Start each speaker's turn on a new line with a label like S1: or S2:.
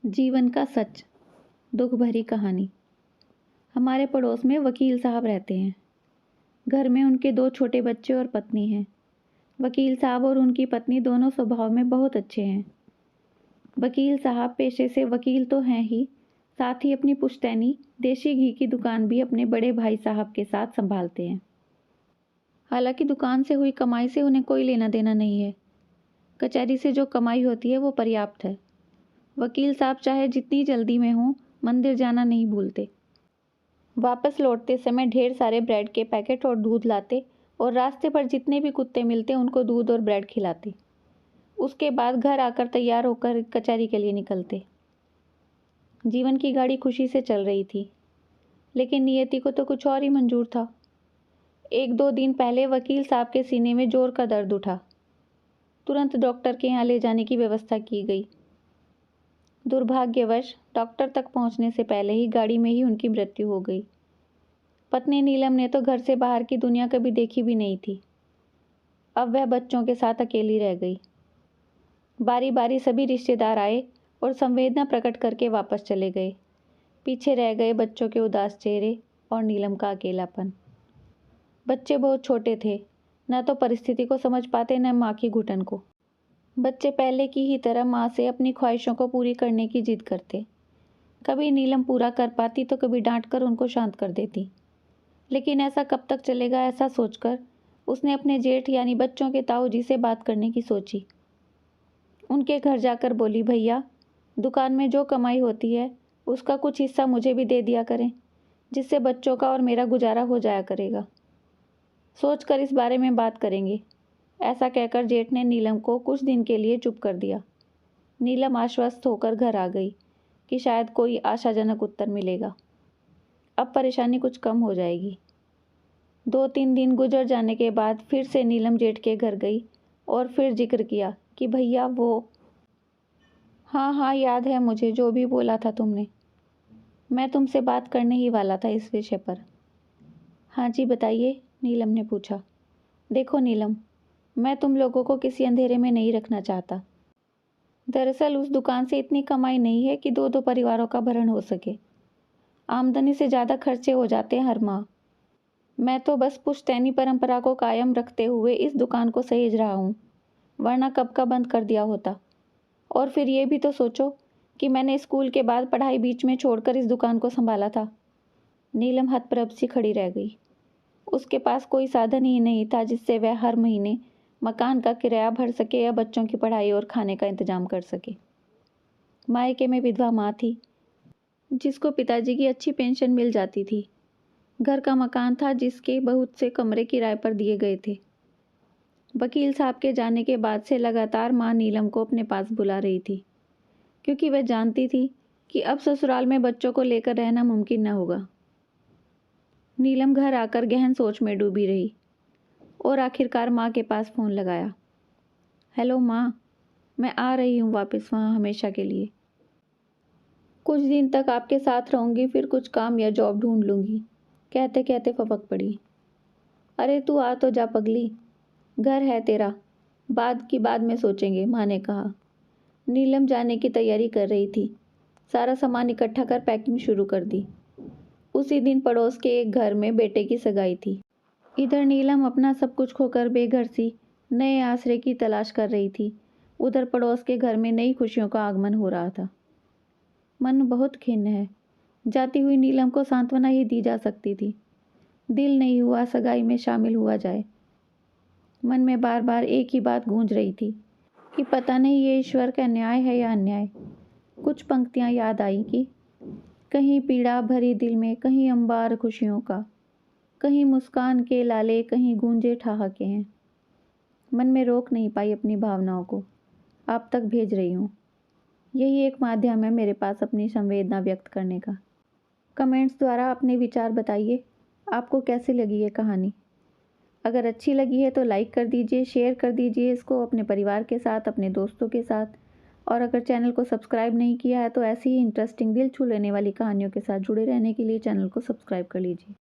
S1: जीवन का सच, दुख भरी कहानी। हमारे पड़ोस में वकील साहब रहते हैं। घर में उनके 2 छोटे बच्चे और पत्नी हैं। वकील साहब और उनकी पत्नी दोनों स्वभाव में बहुत अच्छे हैं। वकील साहब पेशे से वकील तो हैं ही, साथ ही अपनी पुश्तैनी देशी घी की दुकान भी अपने बड़े भाई साहब के साथ संभालते हैं। हालांकि दुकान से हुई कमाई से उन्हें कोई लेना देना नहीं है। कचहरी से जो कमाई होती है वो पर्याप्त है। वकील साहब चाहे जितनी जल्दी में हों, मंदिर जाना नहीं भूलते। वापस लौटते समय ढेर सारे ब्रेड के पैकेट और दूध लाते और रास्ते पर जितने भी कुत्ते मिलते उनको दूध और ब्रेड खिलाते। उसके बाद घर आकर तैयार होकर कचहरी के लिए निकलते। जीवन की गाड़ी खुशी से चल रही थी, लेकिन नियति को तो कुछ और ही मंजूर था। 1-2 दिन पहले वकील साहब के सीने में जोर का दर्द उठा। तुरंत डॉक्टर के यहाँ ले जाने की व्यवस्था की गई। दुर्भाग्यवश डॉक्टर तक पहुंचने से पहले ही गाड़ी में ही उनकी मृत्यु हो गई। पत्नी नीलम ने तो घर से बाहर की दुनिया कभी देखी भी नहीं थी। अब वह बच्चों के साथ अकेली रह गई। बारी बारी सभी रिश्तेदार आए और संवेदना प्रकट करके वापस चले गए। पीछे रह गए बच्चों के उदास चेहरे और नीलम का अकेलापन। बच्चे बहुत छोटे थे, न तो परिस्थिति को समझ पाते न माँ की घुटन को। बच्चे पहले की ही तरह माँ से अपनी ख्वाहिशों को पूरी करने की जिद करते। कभी नीलम पूरा कर पाती तो कभी डांट कर उनको शांत कर देती। लेकिन ऐसा कब तक चलेगा, ऐसा सोचकर उसने अपने जेठ यानी बच्चों के ताऊ जी से बात करने की सोची। उनके घर जाकर बोली, भैया, दुकान में जो कमाई होती है उसका कुछ हिस्सा मुझे भी दे दिया करें, जिससे बच्चों का और मेरा गुजारा हो जाया करेगा। सोच कर इस बारे में बात करेंगे। ऐसा कहकर जेठ ने नीलम को कुछ दिन के लिए चुप कर दिया। नीलम आश्वस्त होकर घर आ गई कि शायद कोई आशाजनक उत्तर मिलेगा। अब परेशानी कुछ कम हो जाएगी। 2-3 दिन गुजर जाने के बाद फिर से नीलम जेठ के घर गई और फिर जिक्र किया कि भैया वो, हाँ याद है मुझे, जो भी बोला था तुमने। मैं तुमसे बात करने ही वाला था इस विषय पर। हाँ जी बताइए, नीलम ने पूछा। देखो नीलम, मैं तुम लोगों को किसी अंधेरे में नहीं रखना चाहता। दरअसल उस दुकान से इतनी कमाई नहीं है कि 2-2 परिवारों का भरण हो सके। आमदनी से ज़्यादा खर्चे हो जाते हैं हर माह। मैं तो बस पुश्तैनी परंपरा को कायम रखते हुए इस दुकान को सहेज रहा हूँ, वरना कब का बंद कर दिया होता। और फिर ये भी तो सोचो कि मैंने स्कूल के बाद पढ़ाई बीच में छोड़कर इस दुकान को संभाला था। नीलम हतप्रभ सी खड़ी रह गई। उसके पास कोई साधन ही नहीं था जिससे वह हर महीने मकान का किराया भर सके या बच्चों की पढ़ाई और खाने का इंतजाम कर सके। मायके में विधवा माँ थी, जिसको पिताजी की अच्छी पेंशन मिल जाती थी। घर का मकान था जिसके बहुत से कमरे किराए पर दिए गए थे। वकील साहब के जाने के बाद से लगातार माँ नीलम को अपने पास बुला रही थी, क्योंकि वह जानती थी कि अब ससुराल में बच्चों को लेकर रहना मुमकिन न होगा। नीलम घर आकर गहन सोच में डूबी रही और आखिरकार माँ के पास फ़ोन लगाया। हेलो माँ, मैं आ रही हूँ वापस वहाँ हमेशा के लिए। कुछ दिन तक आपके साथ रहूँगी, फिर कुछ काम या जॉब ढूंढ लूँगी, कहते कहते फपक पड़ी। अरे तू आ तो जा पगली, घर है तेरा, बाद की बाद में सोचेंगे, माँ ने कहा। नीलम जाने की तैयारी कर रही थी। सारा सामान इकट्ठा कर पैकिंग शुरू कर दी। उसी दिन पड़ोस के एक घर में बेटे की सगाई थी। इधर नीलम अपना सब कुछ खोकर बेघर सी नए आसरे की तलाश कर रही थी। उधर पड़ोस के घर में नई खुशियों का आगमन हो रहा था। मन बहुत खिन्न है। जाती हुई नीलम को सांत्वना ही दी जा सकती थी। दिल नहीं हुआ सगाई में शामिल हुआ जाए। मन में बार बार एक ही बात गूंज रही थी कि पता नहीं ये ईश्वर का न्याय है या अन्याय। कुछ पंक्तियां याद आई कि कहीं पीड़ा भरी दिल में, कहीं अंबार खुशियों का, कहीं मुस्कान के लाले, कहीं गूंजे ठहाके हैं। मन में रोक नहीं पाई अपनी भावनाओं को, आप तक भेज रही हूँ। यही एक माध्यम है मेरे पास अपनी संवेदना व्यक्त करने का। कमेंट्स द्वारा अपने विचार बताइए, आपको कैसी लगी ये कहानी। अगर अच्छी लगी है तो लाइक कर दीजिए, शेयर कर दीजिए इसको अपने परिवार के साथ, अपने दोस्तों के साथ। और अगर चैनल को सब्सक्राइब नहीं किया है तो ऐसी ही इंटरेस्टिंग, दिल छू लेने वाली कहानियों के साथ जुड़े रहने के लिए चैनल को सब्सक्राइब कर लीजिए।